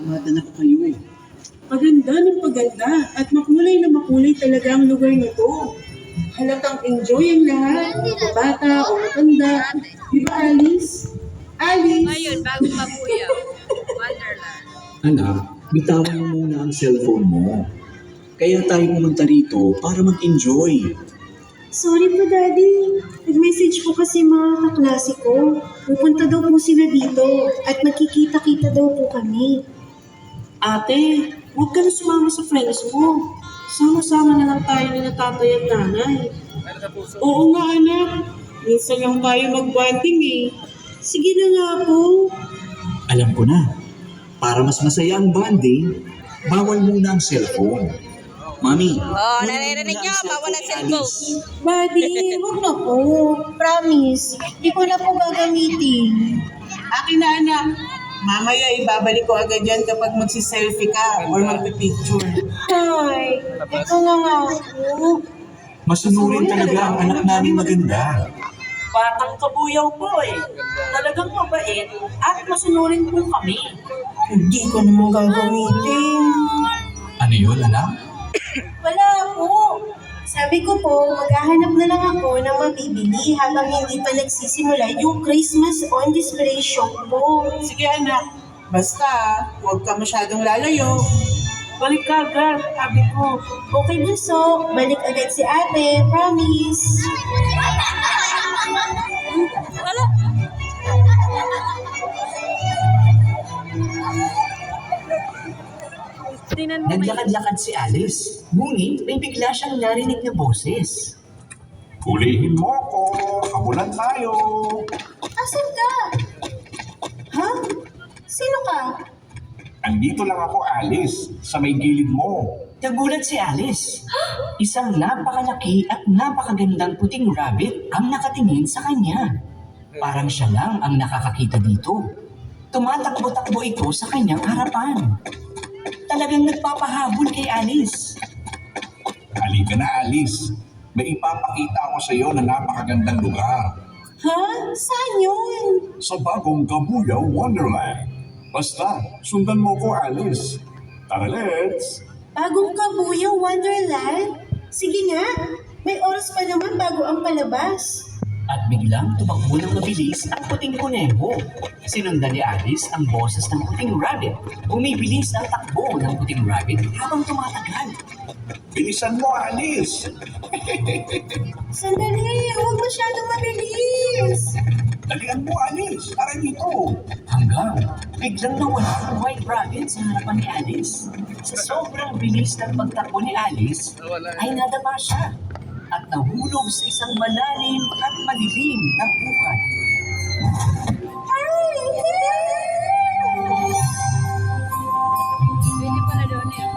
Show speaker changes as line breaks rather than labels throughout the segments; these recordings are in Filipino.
barkada na kayo.
Paganda ng paganda at makulay na makulay talaga ang lugar na to. Halatang enjoy ang lahat, bata o matanda. Di ba, Alice? Alice?
Ngayon, bago mabuyaw, Wonderland.
Anak, bitawan mo muna ang cellphone mo. Kaya tayo pumunta rito para mag-enjoy.
Sorry po, Daddy. Nag-message po kasi mga kaklase ko. Pupunta daw po sila dito at magkikita-kita daw po kami. Ate, huwag ka na sumama sa friends mo. Sama-sama na lang tayo ni tatay at nanay. Oo nga, anak. Minsan lang tayo mag-bonding eh. Sige na nga po.
Alam ko na, para mas masaya ang bonding, bawal muna ang cellphone. Mami,
Oh,
kunin mo
naririnig
muna
niyo,
ang
bawal ang
kay
cellphone.
Alice.
Buddy, huwag na po. Promise. Hindi ko na po gagamitin.
Akin na anak, mamaya ibabalik ko agad yan kapag magsiselfie ka or magpipicture.
Ay, ito na nga po.
Masunurin talaga ang anak namin maganda.
Batang kabuyaw po eh. Talagang mabait at masunurin po kami.
Hindi ko naman gagamitin.
Ano yun, anak?
Wala po. Sabi ko po, maghahanap na lang ako ng mabibili habang hindi pa nagsisimula yung Christmas on display shop po.
Sige anak, basta huwag ka masyadong lalayo.
Balik ka agad, sabi ko.
Okay, bunso. Balik agad si ate. Promise.
Wala. Tingnan mo may...
Naglakad-lakad si Alice, ngunit may bigla siyang narinig na boses.
Hulihin mo ako. Habulan tayo.
Asan ka? Ha? Sino ka?
Andito lang ako, Alice. Sa may gilid mo.
Nagulat si Alice. Isang napakalaki at napakagandang puting rabbit ang nakatingin sa kanya. Parang siya lang ang nakakakita dito. Tumatakbo-takbo ito sa kanyang harapan. Talagang nagpapahabol kay Alice.
Halika na, Alice. May ipapakita ako sa iyo na napakagandang lugar.
Ha? Saan yun?
Sa bagong Kabuyaw Wonderland. Basta, sundan mo ko, Alice. Tara, let's!
Bagong Kabuyaw Wonderland? Sige nga. May oras pa naman bago ang palabas.
At biglang tumakbo ng mabilis ang puting kuneho. Sinundan ni Alice ang boses ng puting rabbit. Bumibilis ang takbo ng puting rabbit habang tumatagal.
Bilisan mo, Alice!
Sandali, huwag masyadong mabilis.
Dalian mo, Alice! Tara dito!
Hanggang biglang nawala ang white rabbit sa harapan ni Alice. Sa sobrang bilis ng pagtakbo ni Alice, ay nadapa siya at nahulog sa isang malalim at madilim na bukay.
Pwede pala doon eh.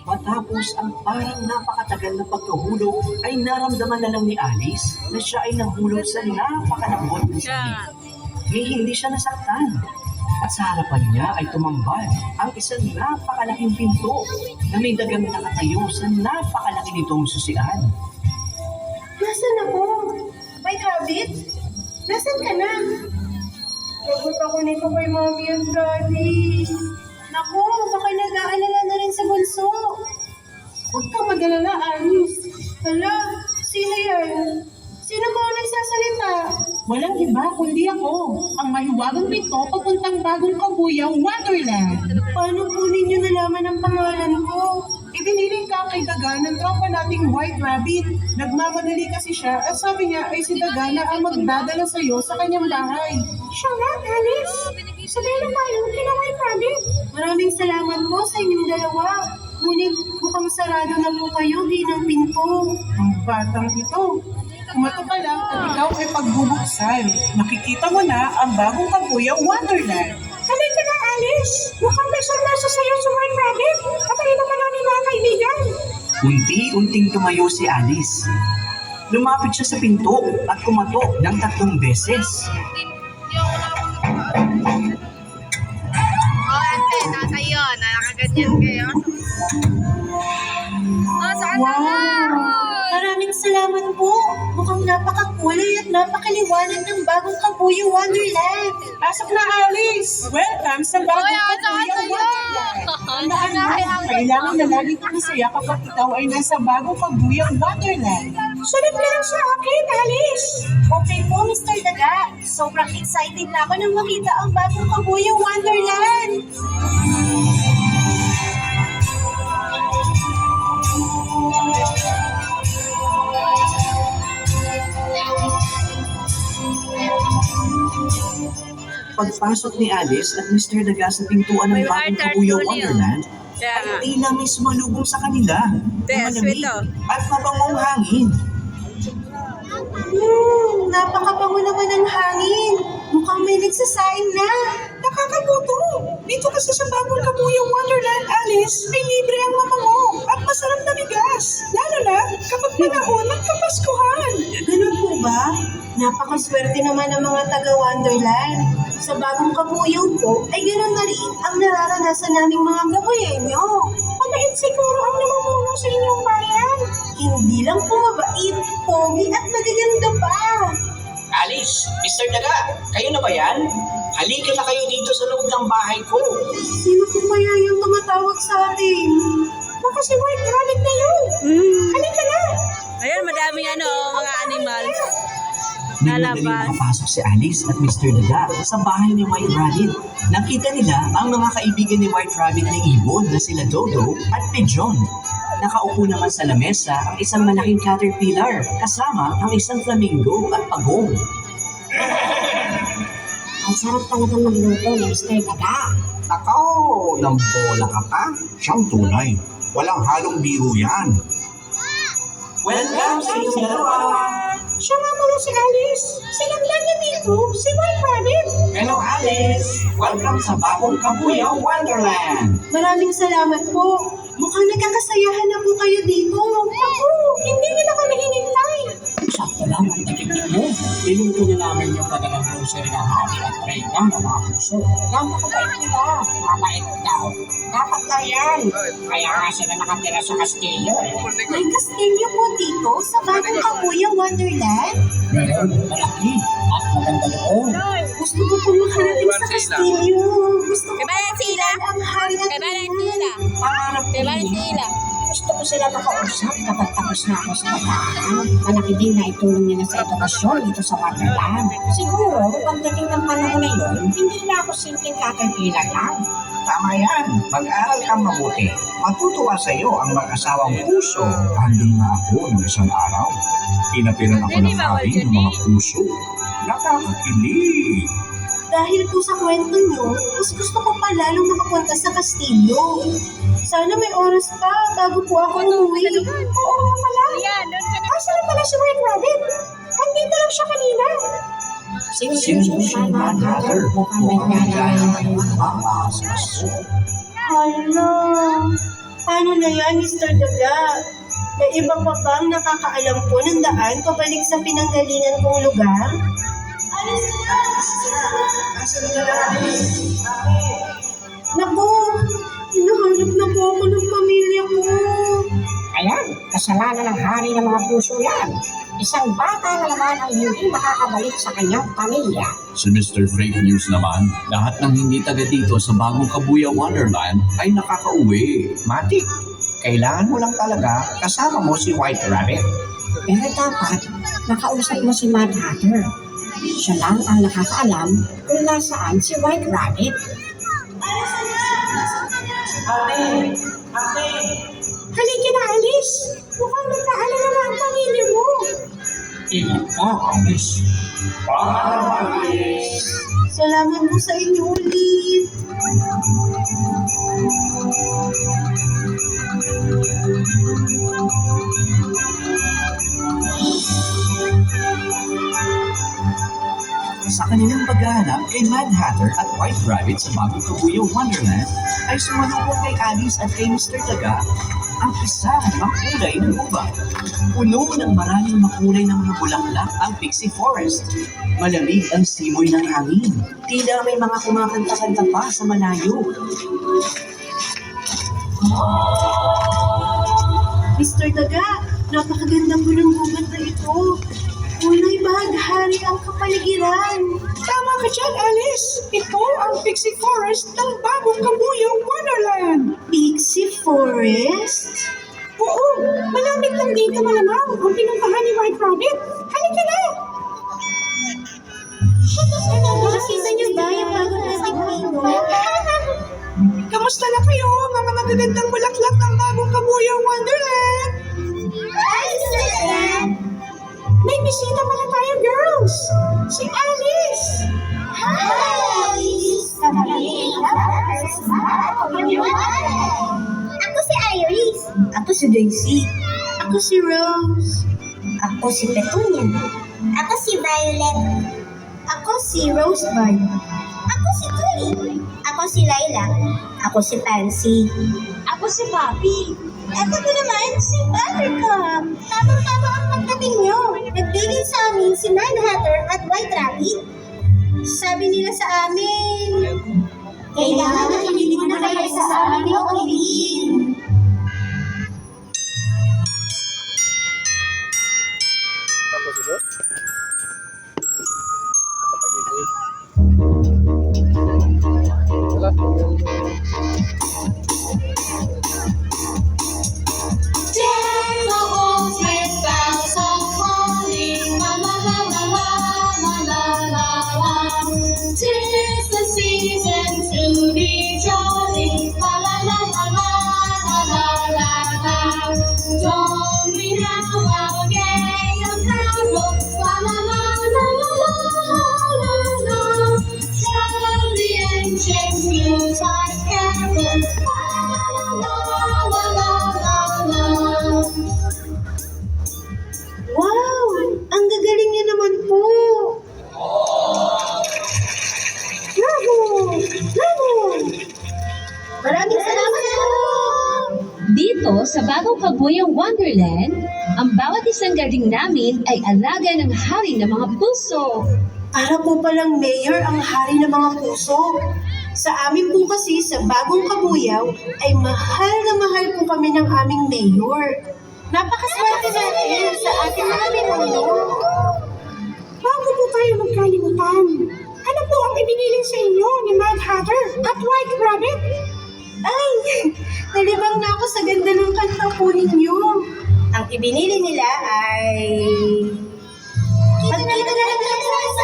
Matapos ang parang napakatagal na pagkahulog, ay naramdaman na lang ni Alice na siya ay nahulog sa napakalambot na
Siya.
sahig. May hindi siya nasaktan. At sa harapan niya ay tumambad ang isang napakalaking pinto na may dagang nakatayo sa napakalaki nitong susian.
Nasaan ako? White Rabbit? Nasaan ka na? Lagot ako nito kay Mommy at Daddy. Naku, baka nag-aalala na rin sa bunso.
Huwag ka mag-alala, Alice.
Hala, sino yan? Sino ba ang nagsasalita?
Walang iba kundi ako, ang mahiwagang pinto papuntang bagong Kabuyaw Wonderland.
Paano po ninyo nalaman ang pangalan ko?
Ibiniling ka kay Daga ng tropa nating White Rabbit. Nagmamadali kasi siya at sabi niya ay si Daga na ang magdadala sa iyo sa kanyang bahay.
Siya nga, Alice. Sabihin na tayo kina White Rabbit. Maraming salamat po sa inyong dalawa. Ngunit mukhang sarado na po kayo bilang pinto.
Ang batang ito. Kumato ka lang at ikaw ay pagbubuksan. Makikita mo na ang bagong Kabuyaw Wonderland.
Halika na, Alice. Mukhang may sorpresa sa'yo sa White Rabbit. Patayin naman namin mga kaibigan.
Unti-unting tumayo si Alice. Lumapit siya sa pinto at kumatok ng 3 beses.
Ate, nasa iyo. Nakakaganyan kayo. Saan na nga?
Maraming salamat po. Mukhang napakakulay at napakaliwanag ng bagong Kabuyo Wonderland.
Pasok na, Alice! Welcome sa bagong Kabuya Wonderland! Tandaan mo, kailangan na laging masaya kapag ikaw ay nasa bagong Kabuya Wonderland.
Sulit na lang sa akin, Alice. Okay po, Mr. Daga. Sobrang excited na ako nang makita ang bagong Kabuyo Wonderland.
Pagpasok ni Alice at Mr. Daga sa pintuan ng bagong Kabuyo Wonderland,
Kaya nga.
ay tila may sumalubong sa kanila na
Yes,
malamig
sweet, oh.
at mabangong hangin.
Napakabango naman ng hangin. Mukhang may nagsasaing na.
Nakakagutom! Dito kasi sa bagong Kabuya Wonderland, Alice, ay libre ang mamango at masarap na bigas. Lalo na kapag panahon ng Kapaskuhan.
Ganun po ba? Napakaswerte naman ng mga taga-Wonderland. Sa bagong Kabuyo po, ay ganun na rin ang nararanasan naming mga Kabuyenyo. Mabait siguro ang namumuno sa inyong bayan. Hindi lang po mabait, pogi at magaganda pa.
Alice, Mr. Daga, kayo na ba yan? Halika na kayo dito sa loob ng bahay ko.
Sino po kaya yung tumatawag sa atin? Baka si White Rabbit na yun. Halika na.
Ayan, madaming mga animals.
Nagmadaling
Lalabas.
makapasok si Alice at Mr. Daga sa bahay ni White Rabbit. Nakita nila ang mga kaibigan ni White Rabbit na ibon na sila Dodo at Pigeon. Nakaupo naman sa lamesa ang isang malaking caterpillar kasama ang isang flamingo at pagong.
Ang sarap talaga magluto ng Mr. Daga.
Ako, ng bola ka pa? Siyang tunay. Walang halong biro yan.
Welcome sa inyong dalawa!
Siya nga pala si Alice. Silang lang na dito, si White Rabbit.
Hello Alice! Welcome sa bagong Kabuya Wonderland!
Maraming salamat po. Mukhang nagkakasayahan na po kayo dito. Ako, hindi nila kami hinintay.
Sakto lang ang takinig mo. Iluto na namin yung kanilang grocery ng hari at reyna ng mga puso. Napakabait nila. Mabait daw. Dapat na yan. Kaya nga sila nakatira sa kastilyo.
May kastilyo po dito sa bagong Kabuya Wonderland.
Meron, malaki at maganda doon.
Gusto ko po makarating sa kastilyo. Gusto ko
Kaya ba yan sila?
ang hari at
Kaya ba yan
reyna.
sila?
Pangarap ko
Kaya ba yan
rin.
sila?
Gusto ko sila makausap kapag tapos na ako sa pagkakaan. Malaki din na itulong nila sa edukasyon dito sa Wonderland. Siguro, pagdating ng panahon na yun, hindi na ako simpleng caterpillar lang.
Tama yan. Mag-aral kang mabuti. Matutuwa sa iyo ang mag-asawang puso.
Andun nga ako ng isang araw. Pinapiran ako ng hari ng mga puso. Nakakakilig.
Dahil po sa kwento nyo, mas gusto ko pa lalong makapunta sa kastilyo. Sana may oras pa bago po ako umuwi. Oo nga pala.
Ayan, doon ka na.
Asa na pala si White Rabbit? Andito lang siya kanina.
Sino siya Mad Hatter? Mukhang may nalala ng mga puso.
Hala. Paano na yan, Mr. Daga? May iba pa bang nakakaalam po ng daan pabalik sa pinanggalingan kong lugar? Naku, hinahanap na po ako ng pamilya ko.
Ayan, kasalanan ng hari ng mga puso yan. Isang bata na naman ang hindi makakabalik sa kanyang pamilya.
Si Mr. Fake News naman, lahat ng hindi taga dito sa bagong Kabuya Wonderland ay nakakauwi.
Matik, kailangan mo lang talaga kasama mo si White Rabbit.
Pero dapat, makausap mo si Mad Hatter. Siya lang ang nakakaalam kung nasaan si White Rabbit.
Halika na, Alice. Mukhang nagkaalala na ang pamilya mo.
Ingat ka, Alice.
Salamat po sa inyo ulit.
Sa kanilang paghahanap kay Mad Hatter at White Rabbit sa bagong Kabuya Wonderland, ay sumalubong kay Alice at kay Mr. Daga ang isang makulay na gubat. Puno ng maraming makulay na mga bulaklak ang Pixie Forest. Malamig ang simoy ng hangin. Tila may mga kumakanta-kanta pa sa malayo.
Mr. Daga, napakaganda po ng gubat na ito. Kulay bahaghari ang kapaligiran.
Tama ka dyan, Alice. Ito ang Pixie Forest ng bagong Kabuyao Wonderland.
Pixie Forest?
Oo, malamig lang dito malamang ang pinuntahan ni White Rabbit. Halika na!
Nakita niyo ba yung bagong nating pino?
Kamusta na kayo, mga magagandang bulaklak ng bagong Kabuyao Wonderland? May bisita pala tayo, girls. Si Alice.
Ako si Iris.
Ako si Daisy. Ako si Rose.
Ako si Petunia. Ako si Violet.
Ako si Rosebud.
Ako si Tuli. Ako si Laila.
Ako si Pansy.
Ako si Poppy. Ako ko naman si Buttercup. Tamang-tama ang pagdating nyo. Nagbigay sa amin si Mad Hatter at White Rabbit.
Sabi nila sa amin,
Kailangan nakinig mo na kayo sa amin o ulitin.
Tis the season to be jolly, la la la la la la la la. Don't we now our gay and carol, la la la la la la la la. Shout the ancient Yuletide carol, la la la la la la la.
wow, ang gagaling niya naman po.
Maraming salamat po!
Dito sa bagong Kabuyao Wonderland, ang bawat isang galing namin ay alaga ng hari ng mga puso.
Para po palang mayor ang hari ng mga puso. Sa amin po kasi sa bagong Kabuyao ay mahal na mahal po kami ng aming mayor. Napakaswerte natin sa ating mga pinuno.
Bago po tayo magkalimutan, ano po ang ibinilin sa inyo ni Mad Hatter at White Rabbit?
Ay, nalibang na ako sa ganda ng kanta po ninyo.
Ang ibinili nila ay... Magkita na lang tayo sa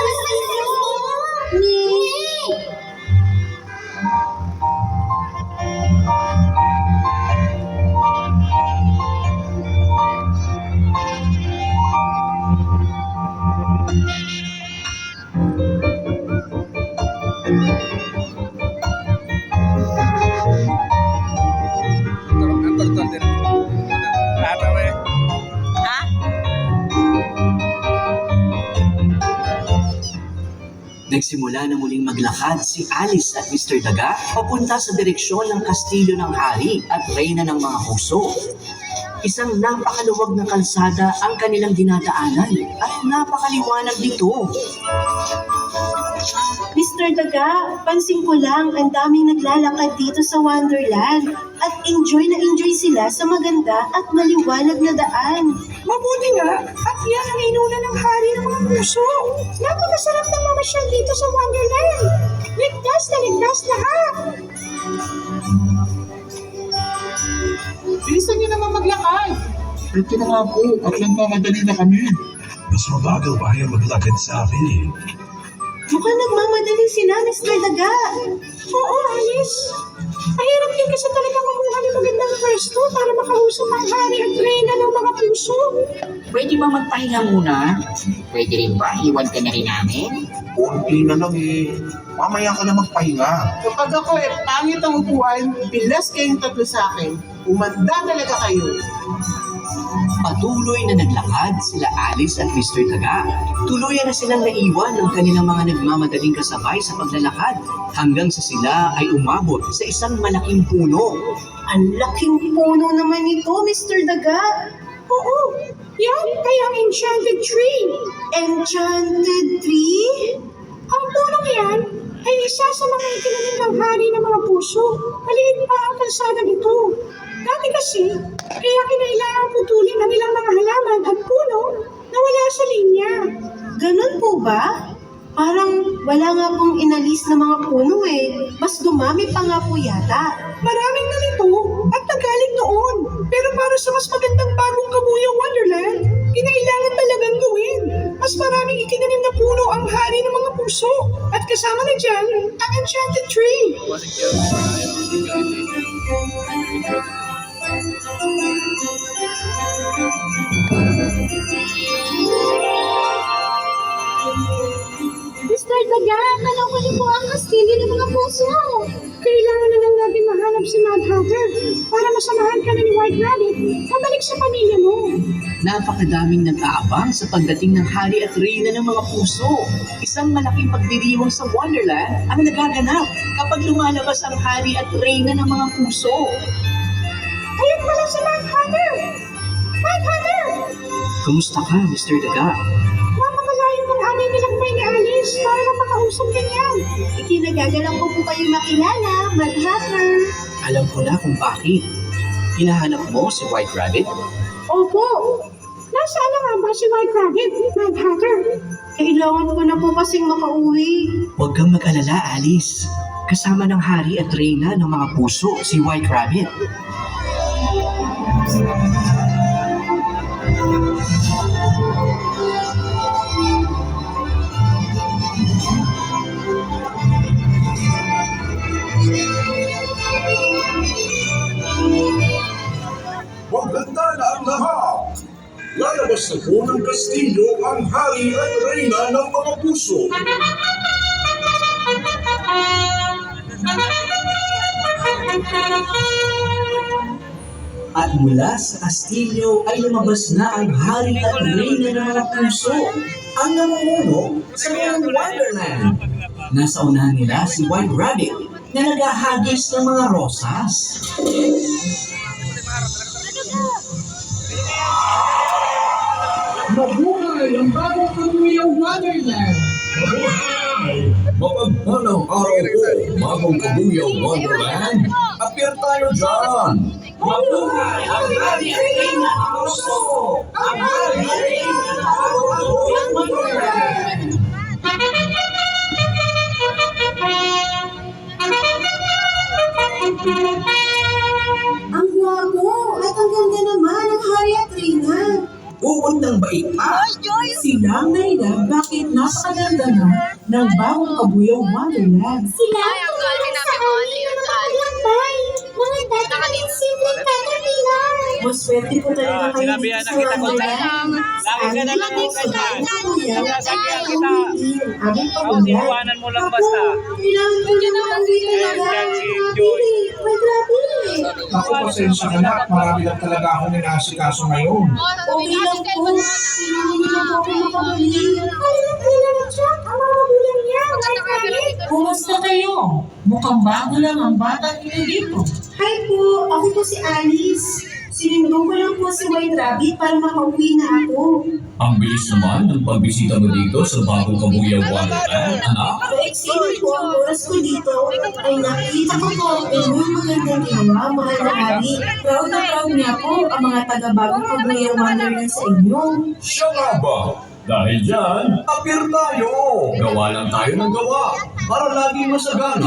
Nagsimula na muling maglakad si Alice at Mr. Daga papunta sa direksyon ng kastilyo ng hari at reyna ng mga puso. Isang napakaluwag na kalsada ang kanilang dinadaanan at napakaliwanag nito.
Mr. Daga, pansin ko lang ang daming naglalakad dito sa Wonderland at enjoy na enjoy sila sa maganda at maliwanag na daan.
Mabuti nga, at yan ang inuna ng hari ng mga puso. Napakasarap ng mamasyal dito sa Wonderland. Ligtas na ligtas lahat.
Bilisan niyo naman maglakad. Ito na nga po, at nagmamadali na kami.
Mas mabagal pa kayo maglakad sa akin eh.
Mukhang nagmamadali sila, Mr. Daga.
Oo, Alice. Mahirap din kasi talaga kumuha ng magandang pwesto para makausap ang hari at reyna ng mga puso.
Pwede ba magpahinga muna? Pwede rin ba? Iwan ka na rin namin?
Kunti na lang eh. Mamaya ka na magpahinga.
Kapag ako pangit ang upuan, bilas kayong tatlo sa akin. Umanda talaga kayo.
Patuloy na naglakad sila Alice at Mr. Daga. Tuluyan na silang naiwan ng kanilang mga nagmamadaling kasabay sa paglalakad hanggang sa sila ay umabot sa isang malaking puno.
Ang laking puno naman ito, Mr. Daga.
Oo, yan ay ang enchanted tree.
Enchanted tree?
Ang punong yan ay isa sa mga itinanim ng hari ng mga puso. Maliit pa ang kalsadang ito. Dati kasi, kaya kinailangan putulin ang ilang mga halaman at puno na wala sa linya.
Ganun po ba? Parang wala nga pong inalis na mga puno eh. Mas dumami pa nga po yata.
Maraming nalito at nagaling noon. Pero para sa mas magandang bagong Kabuyang Wonderland, kinailangan talagang gawin. Mas maraming itinanim na puno ang hari ng mga puso. At kasama na dyan, ang enchanted tree.
Mr. Daga, tanong ko niyo po ang kastilyo ng mga puso.
Kailangan na lang natin mahanap si Mad Hatter para masamahan ka na ni White Rabbit. Pabalik sa pamilya mo.
Napakadaming nag-aabang sa pagdating ng hari at reyna ng mga puso. Isang malaking pagdiriwang sa Wonderland ang nagaganap kapag lumalabas ang hari at reyna ng mga puso.
Ayun pala si Mad Hatter! Mad Hatter!
Kumusta ka, Mr. Daga?
Napakalayo ng aming nilakbay ni Alice para mapakausap ka niya.
Ikinagagalang ko po kayo makilala, Mad Hatter.
Alam ko na kung bakit. Hinahanap mo si White Rabbit?
Opo. Nasaan na nga ba si White Rabbit, Mad Hatter?
Kailangan ko na po kasing makauwi.
Huwag kang mag-alala, Alice. Kasama ng hari at reyna ng mga puso, si White Rabbit.
Maganda na ang lahat! Lalabas na po ng kastilyo ang hari at reyna ng mga puso.
At mula sa kastilyo ay lumabas na ang hari at reyna ng mga puso, ang namumuno sa buong Wonderland. Nasa unahan nila si White Rabbit na naghahagis ng mga rosas.
Mabuhay ang bagong Kabuyang Wonderland!
Mabuhay! Mapagpalang araw po, bagong Kabuyang Wonderland. Appear tayo dyan!
Mabuhay ang hari at reyna ng mga puso! Ang hari at reyna ng mga Wonderland!
Ang gwapo at ang ganda naman ng hari at reyna.
Pupuntang bait pa.
Sila ang nainag bakit napakaganda na ng bagong Kabuyang Wonderland.
Sila ang tulong sa amin na makapaglakbay. Mga dati ng simpleng caterpillar.
Maswerte po talaga kayo dito sa Wonderland.
Lagi ka na lang
Ang
okay na.
kuya,
Sasabihan kita.
aming
Tapos
pamilya.
iwanan mo lang basta.
Kailangan ko na naman dito talaga.
Yan si Joy.
May grabe.
Ako, pasensya ka na at marami lang talaga akong inaasikaso ngayon.
Okay lang po. Hindi na po ako makabalik. Kailan Jack ang mga magulang niya.
Kumusta kayo? Mukhang bago lang ang batang ito dito.
Hi po, ako po si Alice. Sinindo ko lang po si White Rabbit para makauwi na ako.
Ang bilis naman ng pagbisita mo dito sa bagong Kabuyang Wonderland, anak.
Excited po ang oras ko dito ay nakita ko po ang inyong magandang ginawa, mahal na hari. Proud na proud niya po ang mga taga-bagong Kabuyang Wonderland sa inyo.
Siya nga ba? Dahil dyan, appear tayo. Gawa lang tayo ng gawa para laging masagana